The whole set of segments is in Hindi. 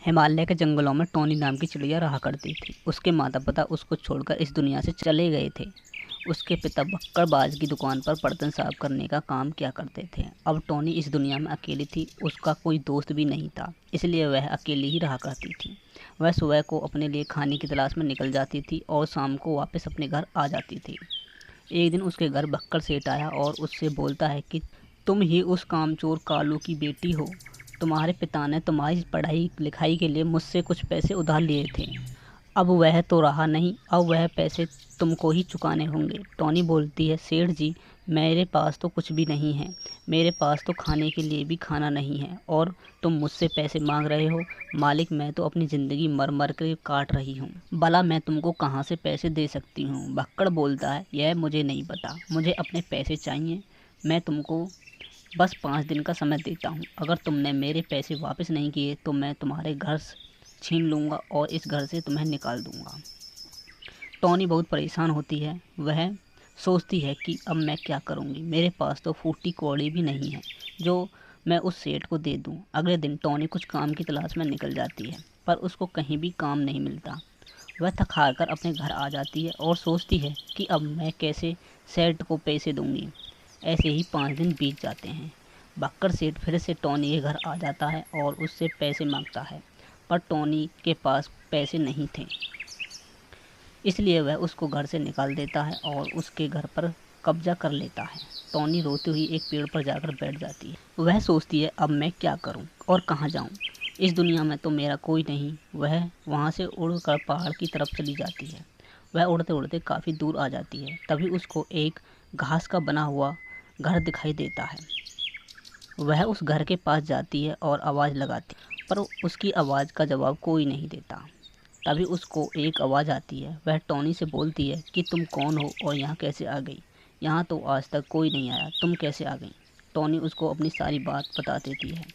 हिमालय के जंगलों में टॉनी नाम की चिड़िया रहा करती थी। उसके माता पिता उसको छोड़कर इस दुनिया से चले गए थे। उसके पिता बक्कड़बाज की दुकान पर बर्तन साफ करने का काम किया करते थे। अब टॉनी इस दुनिया में अकेली थी। उसका कोई दोस्त भी नहीं था, इसलिए वह अकेली ही रहा करती थी। वह सुबह को अपने लिए खाने की तलाश में निकल जाती थी और शाम को वापस अपने घर आ जाती थी। एक दिन उसके घर बक्कड़ सेठ आया और उससे बोलता है कि तुम ही उस कामचोर कालू की बेटी हो। तुम्हारे पिता ने तुम्हारी पढ़ाई लिखाई के लिए मुझसे कुछ पैसे उधार लिए थे। अब वह तो रहा नहीं, अब वह पैसे तुमको ही चुकाने होंगे। टॉनी बोलती है, सेठ जी, मेरे पास तो कुछ भी नहीं है। मेरे पास तो खाने के लिए भी खाना नहीं है और तुम मुझसे पैसे मांग रहे हो। मालिक, मैं तो अपनी ज़िंदगी मर मर कर काट रही हूँ। भला मैं तुमको कहाँ से पैसे दे सकती हूँ। भक्कड़ बोलता है, यह मुझे नहीं पता, मुझे अपने पैसे चाहिए। मैं तुमको बस 5 दिन का समय देता हूँ। अगर तुमने मेरे पैसे वापस नहीं किए तो मैं तुम्हारे घर छीन लूँगा और इस घर से तुम्हें निकाल दूँगा। टॉनी बहुत परेशान होती है। वह सोचती है कि अब मैं क्या करूँगी। मेरे पास तो फूटी कौड़ी भी नहीं है जो मैं उस सेठ को दे दूँ। अगले दिन टॉनी कुछ काम की तलाश में निकल जाती है, पर उसको कहीं भी काम नहीं मिलता। वह थक हार कर अपने घर आ जाती है और सोचती है कि अब मैं कैसे सेठ को पैसे दूँगी। ऐसे ही 5 दिन बीत जाते हैं। बक्कड़ सेठ फिर से टॉनी के घर आ जाता है और उससे पैसे मांगता है, पर टॉनी के पास पैसे नहीं थे। इसलिए वह उसको घर से निकाल देता है और उसके घर पर कब्जा कर लेता है। टॉनी रोती हुई एक पेड़ पर जाकर बैठ जाती है। वह सोचती है, अब मैं क्या करूं और कहाँ जाऊं। इस दुनिया में तो मेरा कोई नहीं। वह वहाँ से उड़कर पहाड़ की तरफ चली जाती है। वह उड़ते उड़ते काफ़ी दूर आ जाती है। तभी उसको एक घास का बना हुआ घर दिखाई देता है। वह उस घर के पास जाती है और आवाज़ लगाती है, पर उसकी आवाज़ का जवाब कोई नहीं देता। तभी उसको एक आवाज़ आती है। वह टॉनी से बोलती है कि तुम कौन हो और यहाँ कैसे आ गई। यहाँ तो आज तक कोई नहीं आया, तुम कैसे आ गई। टॉनी उसको अपनी सारी बात बता देती है।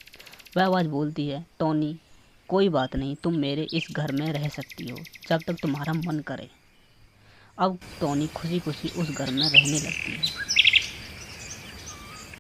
वह आवाज़ बोलती है, टॉनी, कोई बात नहीं, तुम मेरे इस घर में रह सकती हो जब तक तुम्हारा मन करे। अब टॉनी खुशी खुशी उस घर में रहने लगती है।